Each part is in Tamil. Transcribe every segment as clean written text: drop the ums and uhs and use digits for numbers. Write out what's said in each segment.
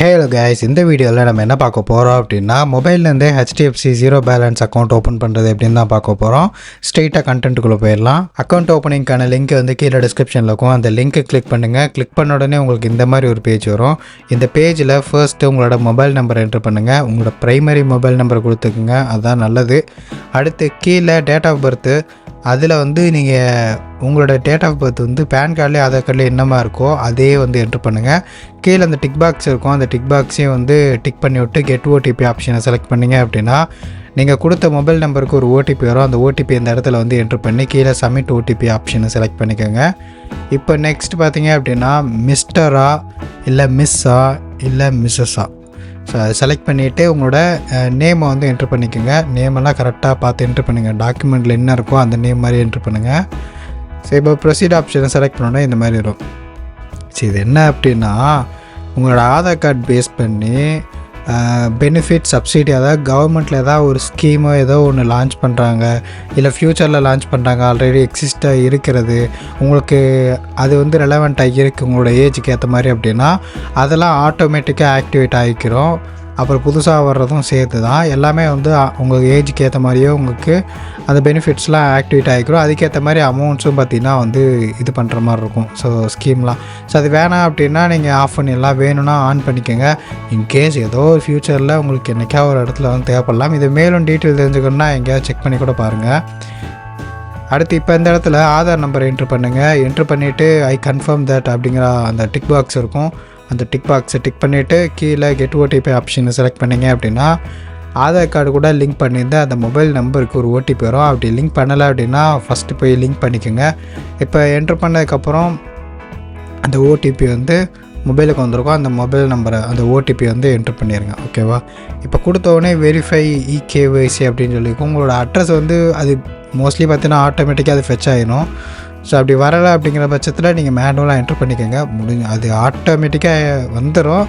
ஹலோ கைஸ், இந்த வீடியோவில் நம்ம என்ன பார்க்க போகிறோம் அப்படின்னா மொபைல்லேருந்தே HDFC zero balance account open பண்ணுறது எப்படின்னு தான் பார்க்க போகிறோம். ஸ்ட்ரெயிட்டாக கண்டென்ட்டுக்குள்ளே போயிடலாம். அக்கௌண்ட் ஓப்பனிங்கான லிங்க் வந்து கீழே டிஸ்கிரிப்ஷனில் இருக்கும். அந்த லிங்க்கை கிளிக் பண்ணுங்கள். கிளிக் பண்ண உடனே உங்களுக்கு இந்த மாதிரி ஒரு பேஜ் வரும். இந்த பேஜில் ஃபர்ஸ்ட்டு உங்களோட மொபைல் நம்பர் என்ட்ரு பண்ணுங்கள். உங்களோட ப்ரைமரி மொபைல் நம்பர் கொடுத்துக்குங்க, அதுதான் நல்லது. அடுத்து கீழே டேட் ஆஃப் பர்த்து, அதில் வந்து நீங்கள் உங்களோட டேட் ஆஃப் பர்த் வந்து பேன் கார்ட்லேயே ஆதார் கார்ட்லேயே என்னமா இருக்கோ அதே வந்து என்ட்ரு பண்ணுங்கள். கீழே அந்த டிக் பாக்ஸ் இருக்கும், அந்த டிக் பாக்ஸையும் வந்து டிக் பண்ணி விட்டு கெட் ஓடிபி ஆப்ஷனை செலக்ட் பண்ணிங்க அப்படின்னா நீங்கள் கொடுத்த மொபைல் நம்பருக்கு ஒரு ஓடிபி வரும். அந்த ஓடிபி இந்த இடத்துல வந்து என்ட்ரு பண்ணி கீழே சப்மிட் ஓடிபி ஆப்ஷனை செலக்ட் பண்ணிக்கோங்க. இப்போ நெக்ஸ்ட் பார்த்தீங்க அப்படின்னா மிஸ்டரா இல்லை மிஸ்ஸா இல்லை மிஸ்ஸஸா, ஸோ அதை செலக்ட் பண்ணிவிட்டு உங்களோட நேமை வந்து என்ட்ரு பண்ணிக்கோங்க. நேமெல்லாம் கரெக்டாக பார்த்து என்ட்ரு பண்ணுங்கள். டாக்குமெண்ட்டில் என்ன இருக்கோ அந்த நேம் மாதிரி என்ட்ரு பண்ணுங்கள். ஸோ இப்போ ப்ரொசீட் ஆப்ஷனை செலக்ட் பண்ணோன்னா இந்த மாதிரி வரும். சரி, இது என்ன அப்படின்னா உங்களோட ஆதார் கார்டு பேஸ் பண்ணி பெனிஃபிட் சப்சிடி, அதாவது கவர்மெண்ட்டில் ஏதாவது ஒரு ஸ்கீமோ ஏதோ ஒன்று லான்ச் பண்ணுறாங்க, இல்லை ஃப்யூச்சரில் லான்ச் பண்ணுறாங்க, ஆல்ரெடி எக்ஸிஸ்டாக இருக்கிறது, உங்களுக்கு அது வந்து ரெலவெண்ட்டாக இருக்குது உங்களோட ஏஜுக்கு ஏற்ற மாதிரி அப்படின்னா அதெல்லாம் ஆட்டோமேட்டிக்காக ஆக்டிவேட் ஆகிக்கிறோம். அப்புறம் புதுசாக வர்றதும் சேர்த்து தான் எல்லாமே வந்து உங்கள் ஏஜுக்கு ஏற்ற மாதிரியே உங்களுக்கு அந்த பெனிஃபிட்ஸ்லாம் ஆக்டிவேட் ஆகிக்கிறோம். அதுக்கேற்ற மாதிரி அமௌண்ட்ஸும் பார்த்திங்கன்னா வந்து இது பண்ணுற மாதிரி இருக்கும். ஸோ ஸ்கீம்லாம் ஸோ அது வேணாம் அப்படின்னா நீங்கள் ஆஃப் பண்ணிடலாம், வேணும்னா ஆன் பண்ணிக்கோங்க. இன்கேஸ் ஏதோ ஒரு ஃப்யூச்சரில் உங்களுக்கு என்றைக்கா ஒரு இடத்துல வந்து தேவைப்படலாம். இது மேலும் டீட்டெயில் தெரிஞ்சுக்கணுன்னா எங்கேயாவது செக் பண்ணி கூட பாருங்கள். அடுத்து இப்போ இந்த இடத்துல ஆதார் நம்பர் என்ட்ரு பண்ணுங்கள். என்ட்ரு பண்ணிவிட்டு ஐ கன்ஃபார்ம் தட் அப்படிங்கிற அந்த டிக் பாக்ஸ் இருக்கும். அந்த டிக் பாக்ஸை டிக் பண்ணிவிட்டு கீழே கெட் ஓடிபி ஆப்ஷனை செலக்ட் பண்ணிங்க அப்படின்னா ஆதார் கார்டு கூட லிங்க் பண்ணியிருந்த அந்த மொபைல் நம்பருக்கு ஒரு ஓடிபி வரும். அப்படி லிங்க் பண்ணலை அப்படின்னா ஃபஸ்ட்டு போய் லிங்க் பண்ணிக்கோங்க. இப்போ என்ட்ரு பண்ணதுக்கப்புறம் அந்த ஓடிபி வந்து மொபைலுக்கு வந்திருக்கும். அந்த மொபைல் நம்பரை அந்த ஓடிபி வந்து என்ட்ரு பண்ணிடுங்க, ஓகேவா? இப்போ கொடுத்தோடனே வெரிஃபை இகேஒய்சி அப்படின்னு சொல்லியிருக்கும். உங்களோட அட்ரஸ் வந்து அது மோஸ்ட்லி பார்த்தீங்கன்னா ஆட்டோமேட்டிக்காக அது ஃபெச் ஆகிடும். ஸோ அப்படி வரலை அப்படிங்கிற பட்சத்தில் நீங்கள் மேனுவலாக என்ட்ரு பண்ணிக்கோங்க. அது ஆட்டோமேட்டிக்காக வந்துடும்.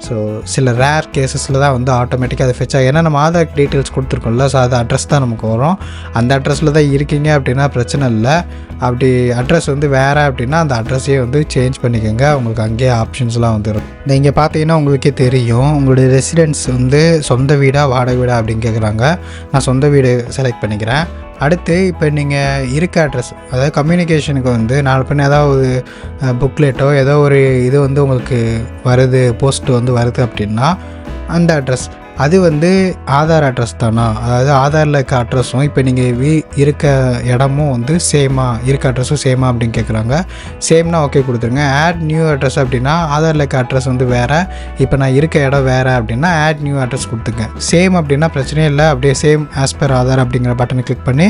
ஸோ சில ரேர் கேஸஸில் தான் வந்து ஆட்டோமேட்டிக்காக அது ஃபெச் ஆகும். ஏன்னா நம்ம ஆதார் டீட்டெயில்ஸ் கொடுத்துருக்கோம்ல, ஸோ அது அட்ரஸ் தான் நமக்கு வரும். அந்த அட்ரஸில் தான் இருக்கீங்க அப்படின்னா பிரச்சனை இல்லை. அப்படி அட்ரஸ் வந்து வேறு அப்படின்னா அந்த அட்ரஸையே வந்து சேஞ்ச் பண்ணிக்கோங்க. உங்களுக்கு அங்கேயே ஆப்ஷன்ஸ்லாம் வந்துடும். நீங்கள் பார்த்தீங்கன்னா உங்களுக்கே தெரியும், உங்களுடைய ரெசிடென்ஸ் வந்து சொந்த வீடா வாடகை வீடா அப்படின்னு கேட்குறாங்க. நான் சொந்த வீடு செலக்ட் பண்ணிக்கிறேன். அடுத்து இப்போ நீங்கள் இருக்க அட்ரஸ், அதாவது கம்யூனிகேஷனுக்கு வந்து நாலு பண்ணி ஏதாவது புக்லெட்டோ ஏதோ ஒரு இது வந்து உங்களுக்கு வருது, போஸ்ட்டு வந்து வருது அப்படின்னா அந்த அட்ரஸ் அது வந்து ஆதார் அட்ரஸ் தானா, அதாவது ஆதாரில் இருக்க அட்ரஸும் இப்போ நீங்கள் இருக்க இடமும் வந்து இருக்க அட்ரஸும் சேமா அப்படின்னு கேட்குறாங்க. சேம்னா ஓகே கொடுத்துருங்க. ஆட் நியூ அட்ரஸ் அப்படின்னா ஆதாரில் இருக்க அட்ரஸ் வந்து வேறு, இப்போ நான் இருக்க இடம் வேறு அப்படின்னா ஆட் நியூ அட்ரஸ் கொடுத்துங்க. சேம் அப்படின்னா பிரச்சனையே இல்லை, அப்படியே சேம் ஆஸ் பர் ஆதார் அப்படிங்கிற பட்டனை கிளிக் பண்ணி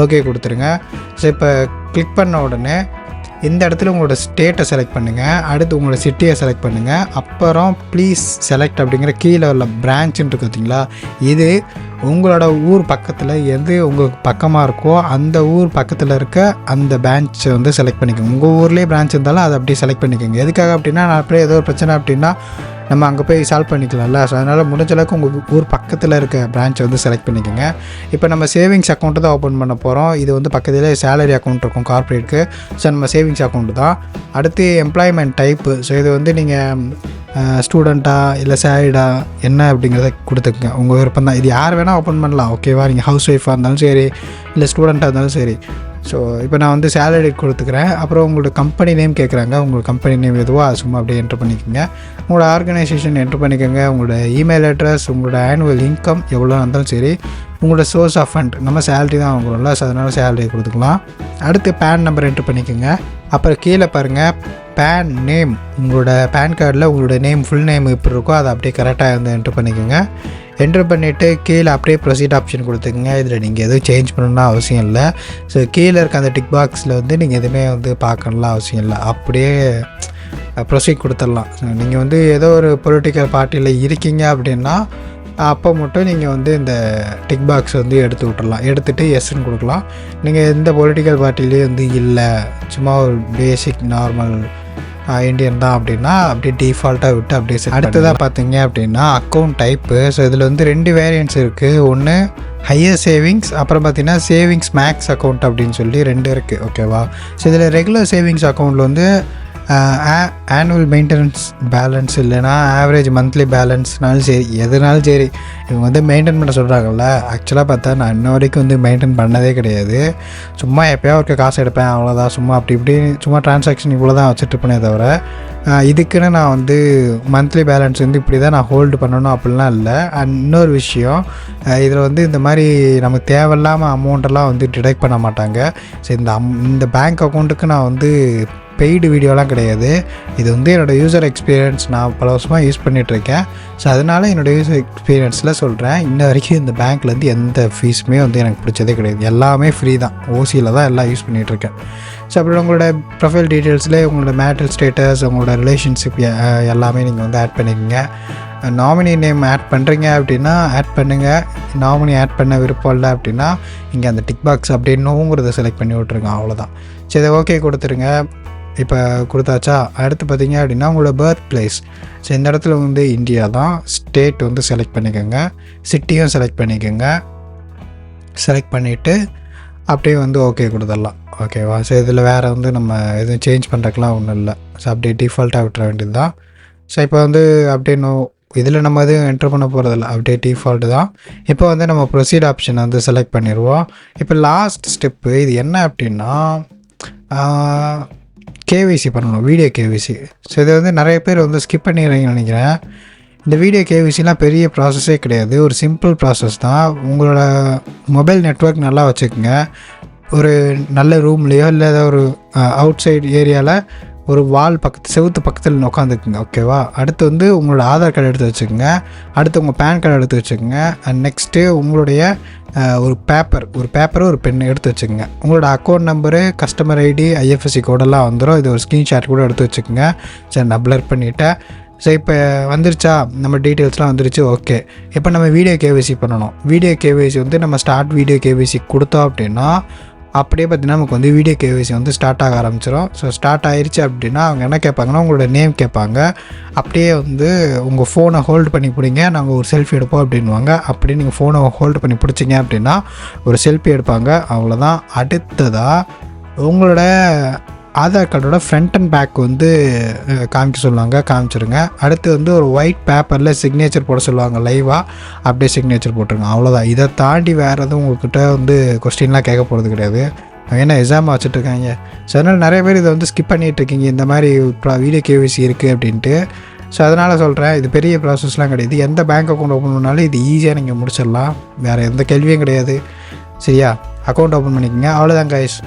ஓகே கொடுத்துருங்க. ஸோ இப்போ கிளிக் பண்ண உடனே இந்த இடத்துல உங்களோட ஸ்டேட்டை செலக்ட் பண்ணுங்கள். அடுத்து உங்களோட சிட்டியை செலக்ட் பண்ணுங்கள். அப்புறம் ப்ளீஸ் செலக்ட் அப்படிங்கிற கீழே உள்ள பிரான்ச்சுன்னு இருக்கு பார்த்தீங்களா, இது உங்களோட ஊர் பக்கத்தில் எது உங்களுக்கு பக்கமாக இருக்கோ அந்த ஊர் பக்கத்தில் இருக்க அந்த பிரான்ச்சை வந்து செலக்ட் பண்ணிக்கோங்க. உங்கள் ஊர்லேயே பிரான்ச் இருந்தாலும் அதை அப்படியே செலக்ட் பண்ணிக்கோங்க. எதுக்காக அப்படின்னா நான் அப்படியே ஏதோ ஒரு பிரச்சனை அப்படின்னா நம்ம அங்கே போய் சால்வ் பண்ணிக்கலாம்ல. ஸோ அதனால் முடிஞ்ச அளவுக்கு உங்கள் ஊர் பக்கத்தில் இருக்க பிரான்ச்சை வந்து செலக்ட் பண்ணிக்கோங்க. இப்போ நம்ம சேவிங்ஸ் அக்கௌண்ட்டு தான் ஓப்பன் பண்ண போகிறோம். இது வந்து பக்கத்துலேயே சேலரி அக்கௌண்ட் இருக்கும் கார்ப்பரேட்டுக்கு. ஸோ நம்ம சேவிங்ஸ் அக்கௌண்ட்டு தான். அடுத்து எம்ப்ளாய்மெண்ட் டைப்பு. ஸோ இது வந்து நீங்கள் ஸ்டூடெண்ட்டா இல்லை சேலரிடா என்ன அப்படிங்கிறத கொடுத்துக்குங்க. உங்கள் விருப்பம் தான். இது யார் வேணால் ஓப்பன் பண்ணலாம், ஓகேவா? நீங்கள் ஹவுஸ் ஒய்ஃபாக இருந்தாலும் சரி, இல்லை ஸ்டூடெண்ட்டாக இருந்தாலும் சரி. ஸோ இப்போ நான் வந்து சேலரி கொடுத்துக்கிறேன். அப்புறம் உங்களோட கம்பெனி நேம் கேட்குறாங்க. உங்களோட கம்பெனி நேம் எதுவோ அது சும்மா அப்படியே என்ட்ரு பண்ணிக்கோங்க. உங்களோட ஆர்கனைசேஷன் என்ட்ரு பண்ணிக்கோங்க. உங்களோட இமெயில் அட்ரஸ், உங்களோட ஆனுவல் இன்கம் எவ்வளோ இருந்தாலும் சரி, உங்களோட சோர்ஸ் ஆஃப் ஃபண்ட், நம்ம சேலரி தான் வாங்குறோம்ல, ஸோ அதனால் சேலரி கொடுத்துக்கலாம். அடுத்து பேன் நம்பர் என்ட்ரு பண்ணிக்கோங்க. அப்புறம் கீழே பாருங்கள் பேன் நேம், உங்களோட பேன் கார்டில் உங்களோட நேம் ஃபுல் நேம் எப்படி இருக்கோ அதை அப்படியே கரெக்டாக வந்து என்ட்ரு பண்ணிக்கோங்க. என்ட்ரு பண்ணிவிட்டு கீழே அப்படியே ப்ரொசீட் ஆப்ஷன் கொடுத்துக்குங்க. இதில் நீங்கள் எதுவும் சேஞ்ச் பண்ணணும்னா அவசியம் இல்லை. ஸோ கீழே இருக்க அந்த டிக் பாக்ஸில் வந்து நீங்கள் எதுவுமே வந்து பார்க்கணும்லாம் அவசியம் இல்லை, அப்படியே ப்ரொசீட் கொடுத்துடலாம். ஸோ நீங்கள் வந்து ஏதோ ஒரு பொலிட்டிக்கல் பார்ட்டியில் இருக்கீங்க அப்படின்னா அப்போ மட்டும் நீங்கள் வந்து இந்த டிக் பாக்ஸ் வந்து எடுத்து விட்டுடலாம். எடுத்துகிட்டு எஸ்ன்னு கொடுக்கலாம். நீங்கள் எந்த பொலிட்டிக்கல் பார்ட்டிலேயே வந்து இல்லை, சும்மா ஒரு பேசிக் நார்மல் இண்டியன் தான் அப்படின்னா அப்படியே டிஃபால்ட்டாக விட்டு அப்படியே அடுத்ததாக பார்த்தீங்க அப்படின்னா அக்கௌண்ட் டைப்பு. ஸோ இதில் வந்து 2 வேரியன்ட்ஸ் இருக்குது. ஒன்று ஹையர் சேவிங்ஸ், அப்புறம் பார்த்தீங்கன்னா சேவிங்ஸ் மேக்ஸ் அக்கௌண்ட் அப்படின்னு சொல்லி 2 இருக்குது, ஓகேவா? ஸோ இதில் ரெகுலர் சேவிங்ஸ் அக்கௌண்ட்டில் வந்து ஆனுவல் மெயின்டெனன்ஸ் பேலன்ஸ் இல்லைனா ஆவரேஜ் மந்த்லி பேலன்ஸ்னாலும் சரி, எதுனாலும் சரி இவங்க வந்து மெயின்டைன் பண்ண சொல்கிறாங்கல்ல. ஆக்சுவலாக பார்த்தா நான் இன்ன வரைக்கும் வந்து மெயின்டைன் பண்ணதே கிடையாது. சும்மா எப்போயா ஒரு காசு எடுப்பேன், அவ்வளோதான். சும்மா அப்படி இப்படி சும்மா ட்ரான்சாக்ஷன் இவ்வளோ தான் வச்சுட்ருப்பேனே தவிர இதுக்குன்னு நான் வந்து மந்த்லி பேலன்ஸ் வந்து இப்படி தான் நான் ஹோல்டு பண்ணணும் அப்படிலாம் இல்லை. அண்ட் இன்னொரு விஷயம், இதில் வந்து இந்த மாதிரி நமக்கு தேவையில்லாமல் அமௌண்ட்டெல்லாம் வந்து டிடெக்ட் பண்ண மாட்டாங்க. ஸோ இந்த பேங்க் அக்கௌண்ட்டுக்கு நான் வந்து பெய்டு வீடியோலாம் கிடையாது. இது வந்து என்னோடய யூசர் எக்ஸ்பீரியன்ஸ், நான் பல வருஷமாக யூஸ் பண்ணிகிட்ருக்கேன். ஸோ அதனால் என்னோடய யூசர் எக்ஸ்பீரியன்ஸில் சொல்கிறேன். இன்ன வரைக்கும் இந்த பேங்க்லேருந்து எந்த ஃபீஸுமே வந்து எனக்கு பிடிச்சதே கிடையாது. எல்லாமே ஃப்ரீ தான். ஓசியில் தான் எல்லாம் யூஸ் பண்ணிகிட்ருக்கேன். ஸோ அப்படி உங்களோட ப்ரொஃபைல் டீட்டெயில்ஸ்லேயே உங்களோட மேரிட்டல் ஸ்டேட்டஸ், உங்களோட ரிலேஷன்ஷிப் எல்லாமே நீங்கள் வந்து ஆட் பண்ணிக்கோங்க. நாமினி நேம் ஆட் பண்ணுறீங்க அப்படின்னா ஆட் பண்ணுங்கள். நாமினி ஆட் பண்ண விருப்பம் இல்லை அப்படின்னா இங்கே அந்த டிக் பாக்ஸ் அப்படின்னுங்கிறத செலக்ட் பண்ணி விட்ருங்க. அவ்வளோதான். சரி, ஓகே கொடுத்துருங்க. இப்போ கொடுத்தாச்சா? அடுத்து பார்த்தீங்க அப்படின்னா உங்களோட பர்த் பிளேஸ். ஸோ இந்த இடத்துல வந்து இந்தியா தான். ஸ்டேட் வந்து செலக்ட் பண்ணிக்கோங்க. சிட்டியும் செலக்ட் பண்ணிக்கோங்க. செலக்ட் பண்ணிவிட்டு அப்படியே வந்து ஓகே கொடுத்துடலாம். ஓகேவா? ஸோ இதில் வேறு வந்து நம்ம எதுவும் சேஞ்ச் பண்ணுறதுக்குலாம் ஒன்றும் இல்லை. ஸோ அப்படியே டிஃபால்ட்டாக விட்டுற வேண்டியது தான். ஸோ இப்போ வந்து அப்படியே இதில் நம்ம எதுவும் என்ட்ரு பண்ண போகிறதில்ல, அப்படியே டிஃபால்ட்டு தான். இப்போ வந்து நம்ம ப்ரொசீட் ஆப்ஷனை வந்து செலக்ட் பண்ணிடுவோம். இப்போ லாஸ்ட் ஸ்டெப்பு இது என்ன அப்படின்னா கேவிசி பண்ணணும், வீடியோ கேவிசி. ஸோ இதை வந்து நிறைய பேர் வந்து ஸ்கிப் பண்ணிடுறீங்கன்னு நினைக்கிறேன். இந்த வீடியோ கேவிசிலாம் பெரிய ப்ராசஸே கிடையாது. ஒரு சிம்பிள் ப்ராசஸ் தான். உங்களோட மொபைல் நெட்வொர்க் நல்லா வச்சுக்கோங்க. ஒரு நல்ல ரூம்லேயோ இல்லை ஏதோ ஒரு அவுட் சைடு ஏரியாவில் ஒரு வால் செவுத்து பக்கத்தில் உட்காந்துக்குங்க. ஓகேவா? அடுத்து வந்து உங்களோட ஆதார் கார்டு எடுத்து வச்சுக்கோங்க. அடுத்து உங்கள் பேன் கார்டு எடுத்து வச்சுக்கோங்க. அண்ட் நெக்ஸ்ட்டு உங்களுடைய ஒரு பேப்பரும் ஒரு பென் எடுத்து வச்சுக்கோங்க. உங்களோட account number, customer ID, IFSC கோடெல்லாம் வந்துடும். இது ஒரு ஸ்க்ரீன்ஷாட் கூட எடுத்து வச்சுக்கோங்க. சரி, நான் ப்ளர் பண்ணிவிட்டேன். ஸோ இப்போ வந்துருச்சா? நம்ம டீட்டெயில்ஸ்லாம் வந்துருச்சு. ஓகே, இப்போ நம்ம வீடியோ கேவிசி பண்ணணும். வீடியோ கேவிசி வந்து நம்ம ஸ்டார்ட் வீடியோ கேவிசி கொடுத்தோம் அப்படின்னா அப்படியே பார்த்தீங்கன்னா நமக்கு வந்து வீடியோ கேவிசி வந்து ஸ்டார்ட் ஆக ஆரம்பிச்சிடும். ஸோ ஸ்டார்ட் ஆகிருச்சு அப்படின்னா அவங்க என்ன கேட்பாங்கன்னா உங்களோட நேம் கேட்பாங்க. அப்படியே வந்து உங்கள் ஃபோனை ஹோல்டு பண்ணி பிடிங்க, நாங்கள் ஒரு செல்ஃபி எடுப்போம் அப்படின்வாங்க. அப்படியே நீங்கள் ஃபோனை ஹோல்டு பண்ணி பிடிச்சிங்க அப்படின்னா ஒரு செல்ஃபி எடுப்பாங்க. அவ்வளோதான். அடுத்ததாக உங்களோட ஆதார் கார்டோட ஃப்ரண்ட் அண்ட் பேக் வந்து காமிக்க சொல்லுவாங்க, காமிச்சிருங்க. அடுத்து வந்து ஒரு ஒயிட் பேப்பரில் சிக்னேச்சர் போட சொல்லுவாங்க லைவாக, அப்படியே சிக்னேச்சர் போட்டுருங்க. அவ்வளோதான். இதை தாண்டி வேறு எதுவும் உங்கள்கிட்ட வந்து கொஸ்டின்லாம் கேட்க போகிறது கிடையாது. ஏன்னா எக்ஸாம் வச்சுட்ருக்காங்க. ஸோ அதனால் நிறைய பேர் இதை வந்து ஸ்கிப் பண்ணிகிட்ருக்கீங்க, இந்த மாதிரி வீடியோ கேவிசி இருக்குது அப்படின்ட்டு. ஸோ அதனால் சொல்கிறேன், இது பெரிய ப்ராசஸ்லாம் கிடையாது. எந்த பேங்க் அக்கௌண்ட் ஓப்பன் பண்ணாலும் இது ஈஸியாக நீங்கள் முடிச்சிடலாம். வேறு எந்த கேள்வியும் கிடையாது. சரியா? அக்கௌண்ட் ஓப்பன் பண்ணிக்கோங்க. அவ்வளோதான் கைஸ்.